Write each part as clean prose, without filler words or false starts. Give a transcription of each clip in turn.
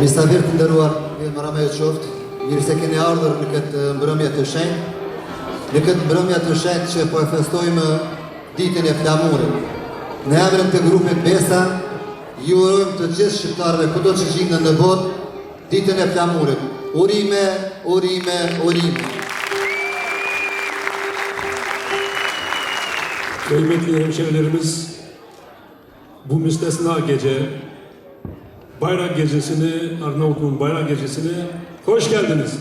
Misafir të nderuar, mirë mbrëmje ju qoftë, mirë se keni ardhur në këtë mbrëmje të shenjtë, në këtë mbrëmje të shenjtë që po e festojmë ditën e flamurit. Në emrin të grupit Besa, ju urojmë të gjithë shqiptarëve kudo që gjenden në botë ditën e flamurit. Urime, urime, urime. Kıymetli hemşehrilerimiz, bu müstesna gece, Bayrak Gecesi'ni, Arnavutluğun Bayrak Gecesi'ni hoş geldiniz.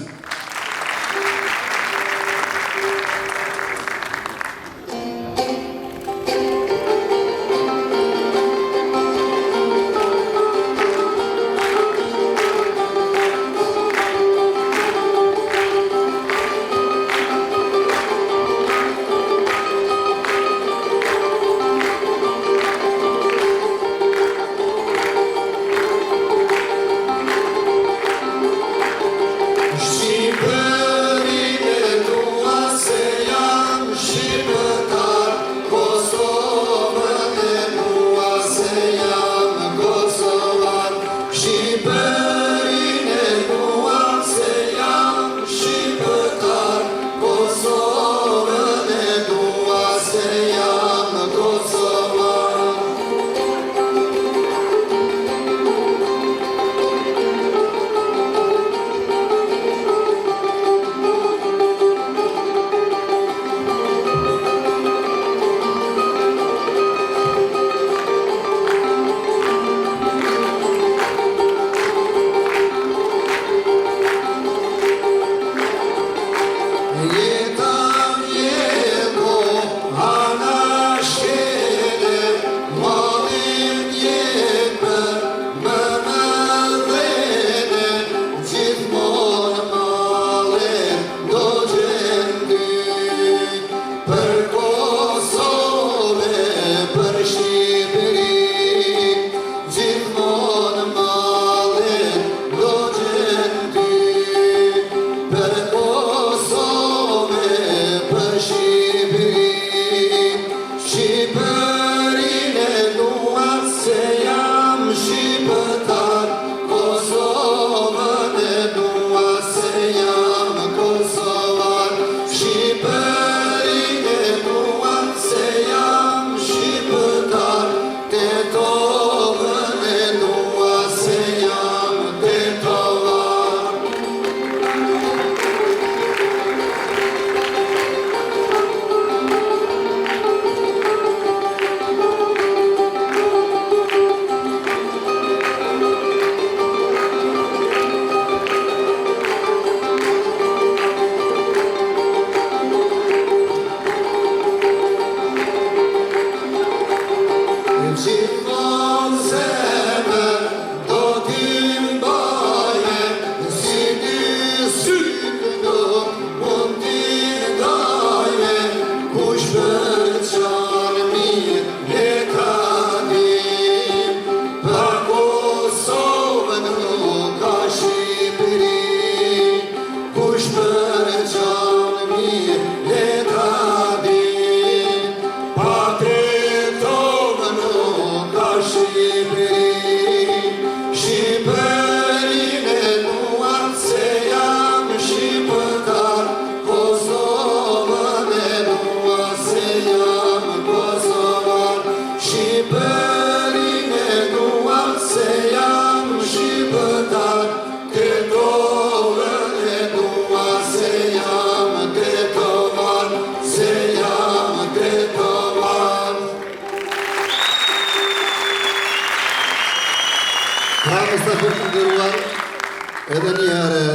Edhe njëherë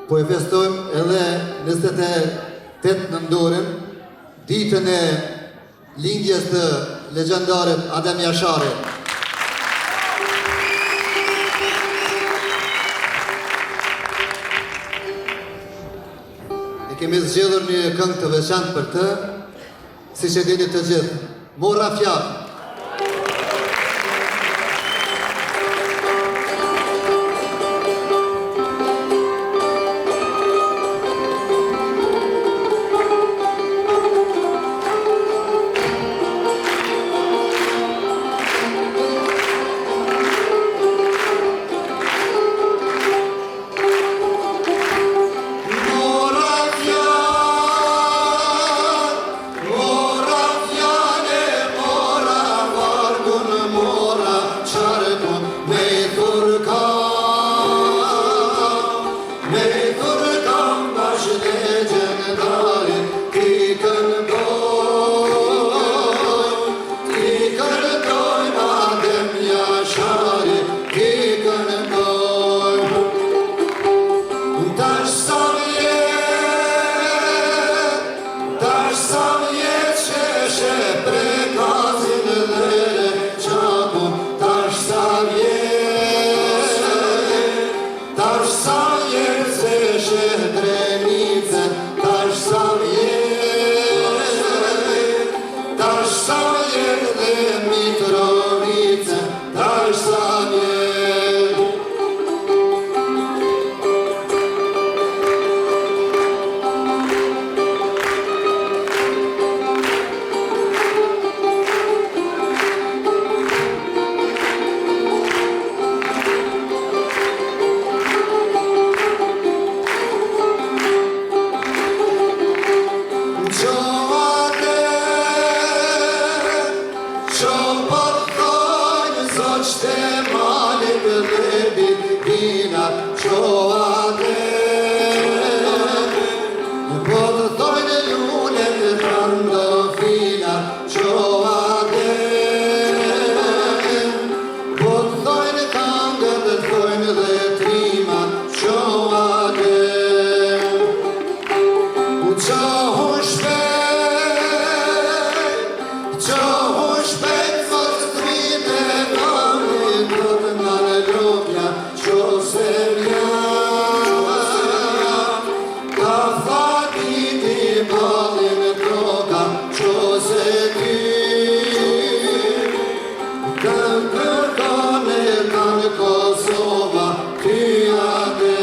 po e festojmë edhe 28 nëndorin, ditën e lindjes të legendarit Adem Jasharit. E kemi zgjedhur një këngë të veçantë për të, siç e dini të gjithë, Morra fjalë. qoqte malit dhe bina qoate. Po të thojnë lunet trandafina qoate. Po të thojnë tangët dhe thojnë dhe trima qoate. Qohu shpejt mos trite nami tot nga në lopja qose mja. Ka fatiti balin toka qose ty. Këm kërkane kanë Kosova ty ate.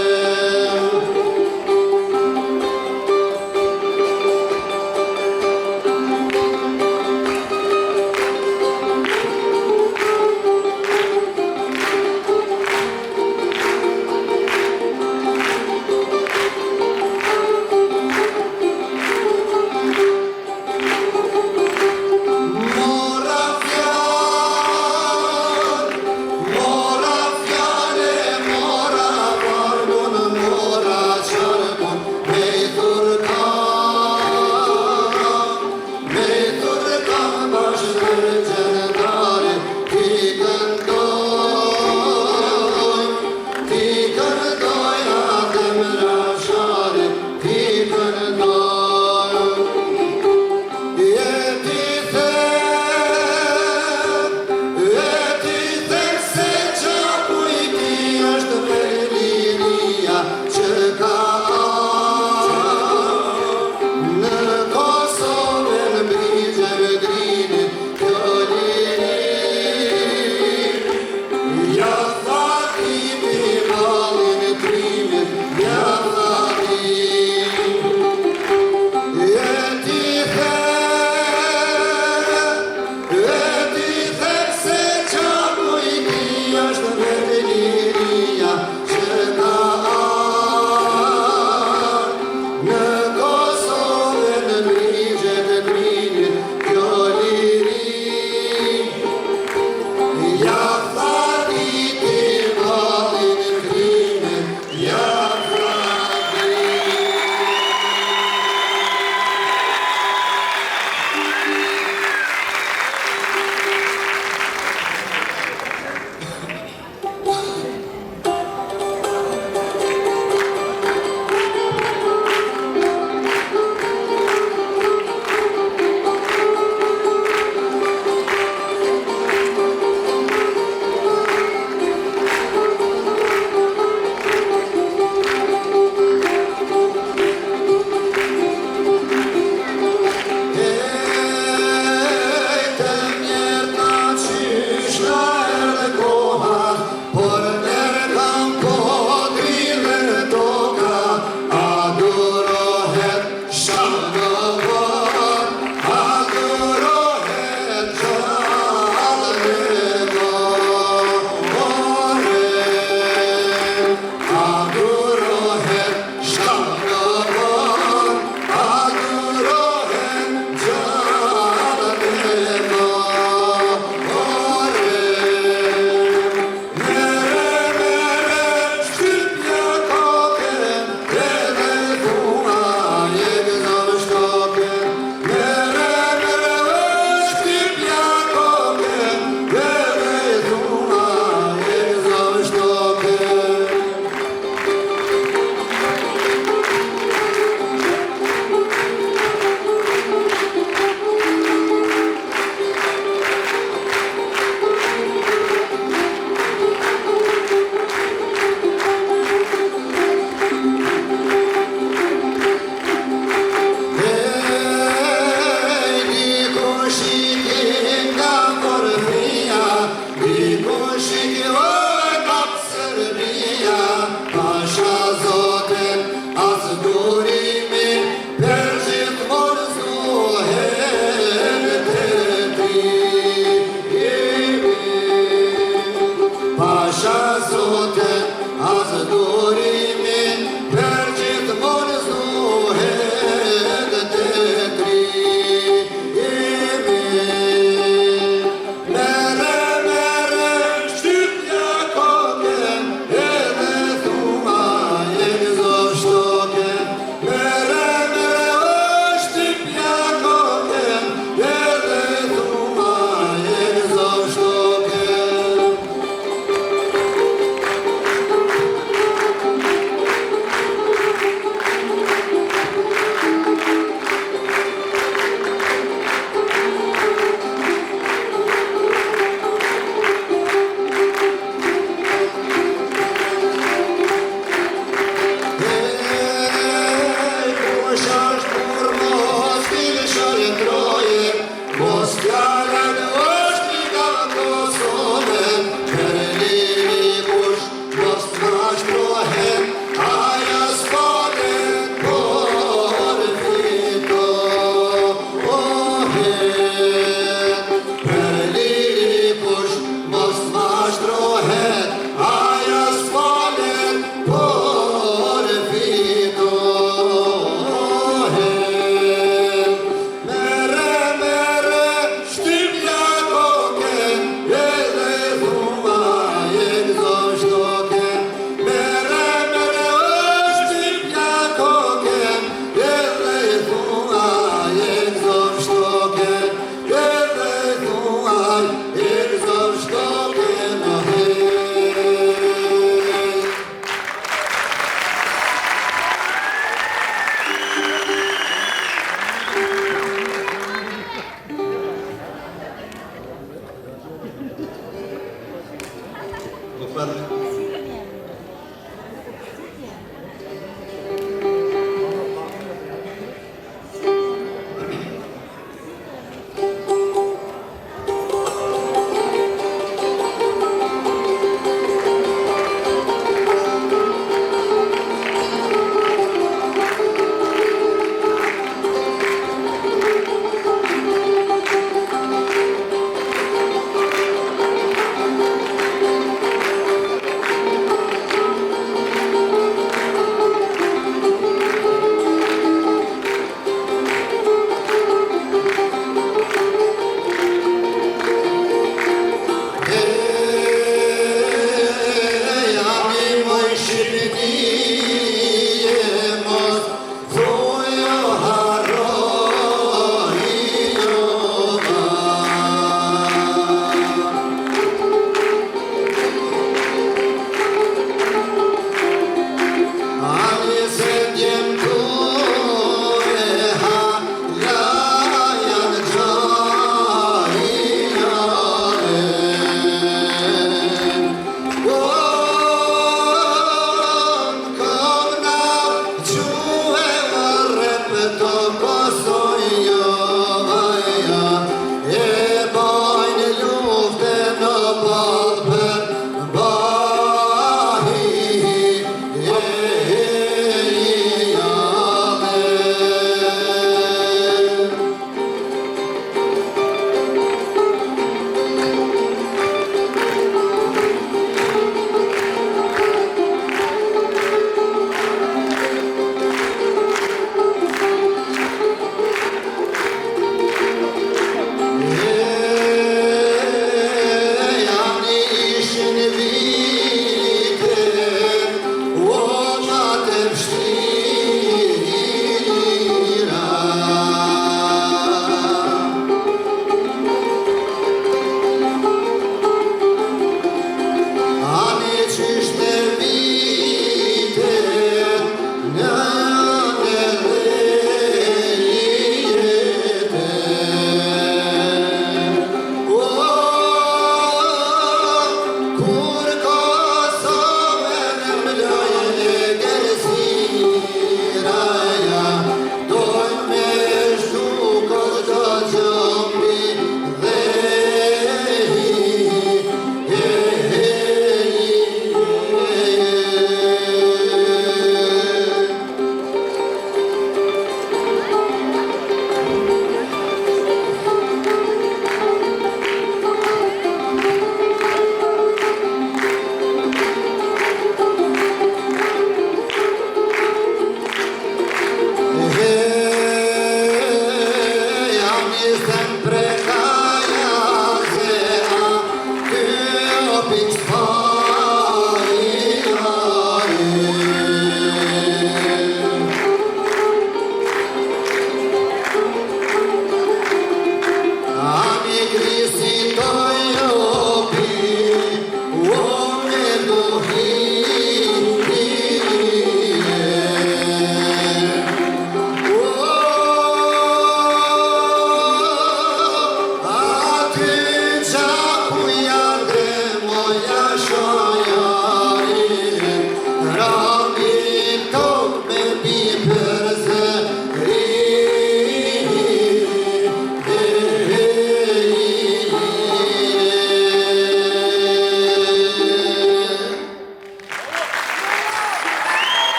Ai, e zawsze na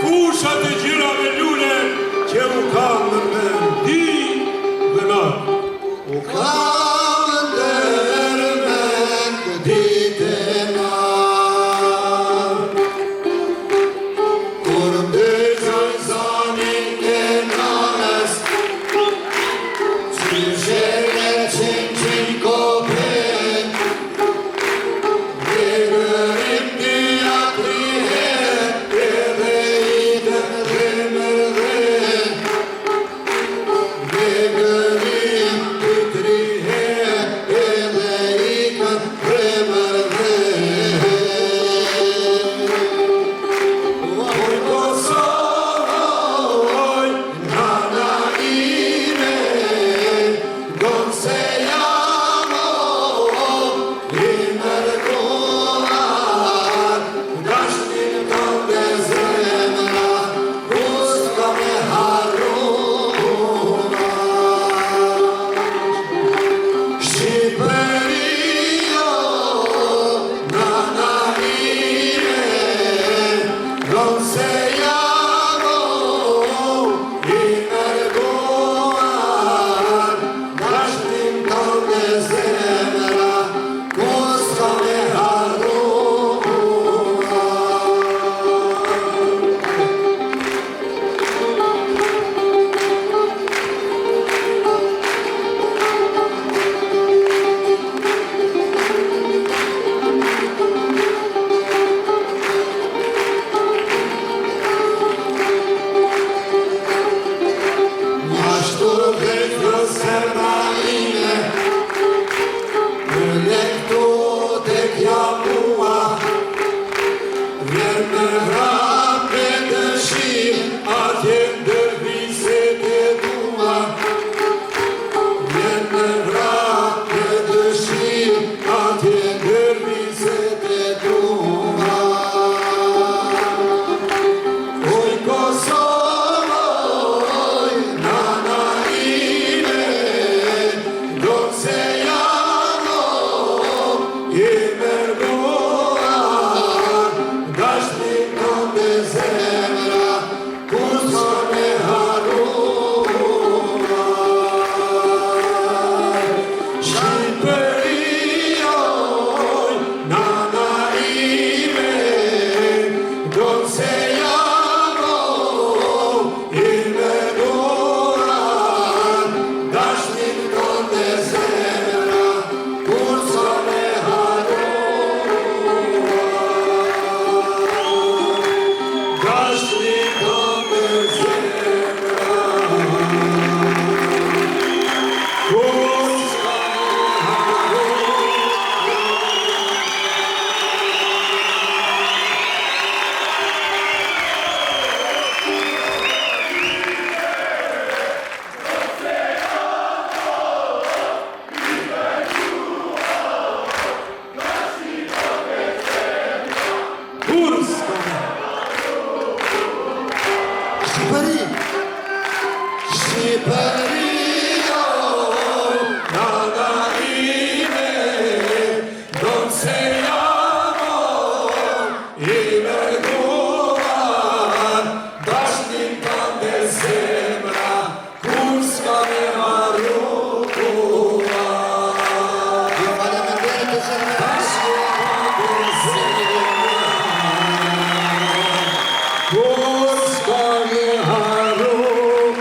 fushat e gjirave lule që u kam në mend di dhe natë. U kam ndërmend ditë e natë, kur ndëgjoj zonin e nanës, që shërë qenë kopet, dhe gërim një atrihet, edhe i dënë dhe mërdhen, dhe gërim të trihet, edhe i këtë dhe mërdhen. Oj Kosovë, oj nana ime, gonë se jam i mërkuar, dashnin kënde zemra, ku s'ka me harruar. Shqipëria, nana ime, gonë se jam i mërkuar, dashnin kënde zemra, ku s'ka me harruar. Ashtu vetë zemra ime, në lektu tek jam mua, vjen me vrap me dëshirë, atje ndër viset e tua. Vjen me vrap me dëshirë, atje ndër viset e tua. Oj Kosovë, oj nana ime, gonë se jam i mërkuar, dashnin kënde zemra, ku s'ka me harruar. Shqipëria, oj nana ime, gonë se jam i mërkuar, dashnin kënde zemra, ku s'ka me harruar. Dashnin kënde zemra, ku s'ka Shqipëri, Shqipëria, nana ime, gonë se jam i mërkuar, dashnin kënde zemra, ku s'ka me harruar. Dashnin kënde zemra, ku s'ka me harruar.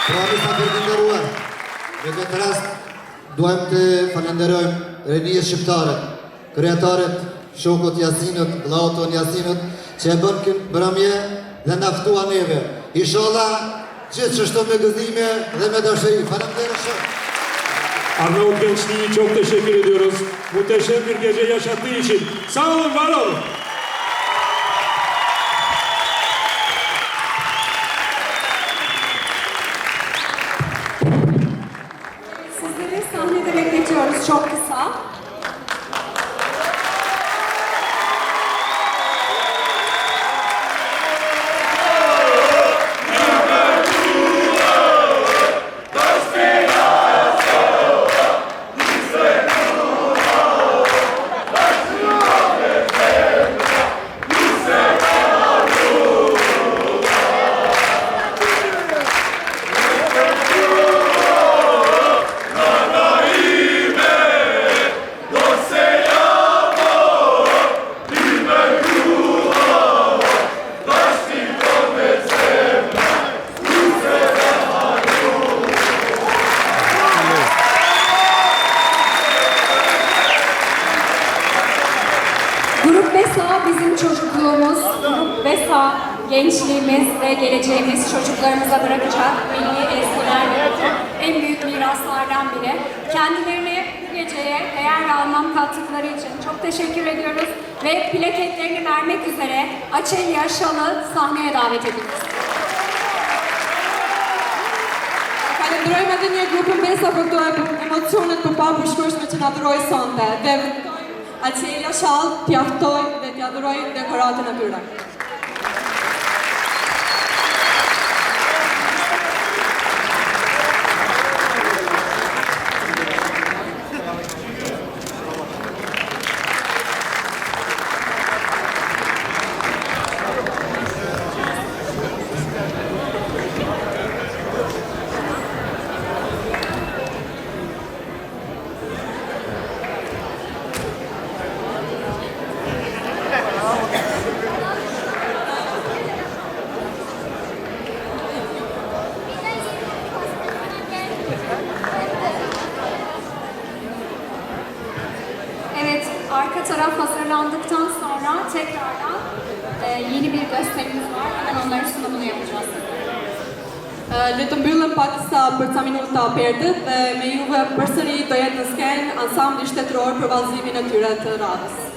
Prami sa përgjënderuar, në këtë rast duhem të falenderojmë Renijes Shqiptare, kryetarët, shokët Jasinët, vllaut Jasinët, që e bën këtë mbrëmje dhe na ftua neve. Inshallah, gjithçka me gëzime dhe me dashuri. Faleminderit shumë. Arnavut gençliği çok teşekkür ediyoruz. Muhteşem bir gece yaşattığı için. Sağ olun, var olun. Sizleri sahnede bekletiyoruz çok kısa. Sa bizim çocukluğumuz ve Sa gençliğimiz ve geleceğimiz çocuklarımıza bırakacak milli ezgiler en büyük miraslardan biri. Kendilerine bu geceye değer ve anlam kattıkları için çok teşekkür ediyoruz ve plaketlerini vermek üzere Açelya Şal'ı sahneye davet ediyoruz. Falenderojmë edhe një grupën Besa për këto emocionet të paprishpërshme që na dhuroi sonte. Dhe Açelya Shall t'ia ftoj dhe t'ia dhuroj dekoratën e tyre. Evet, arka taraf hazırlandıktan sonra tekrardan yeni bir gösterimiz var. Hemen onların sunumunu yapacağız. Le të mbyllim pak sa për ca minuta perdët dhe me juve përsëri do jetë në skenë ansambli shtetëror për vallëzimin e tyre të radhës.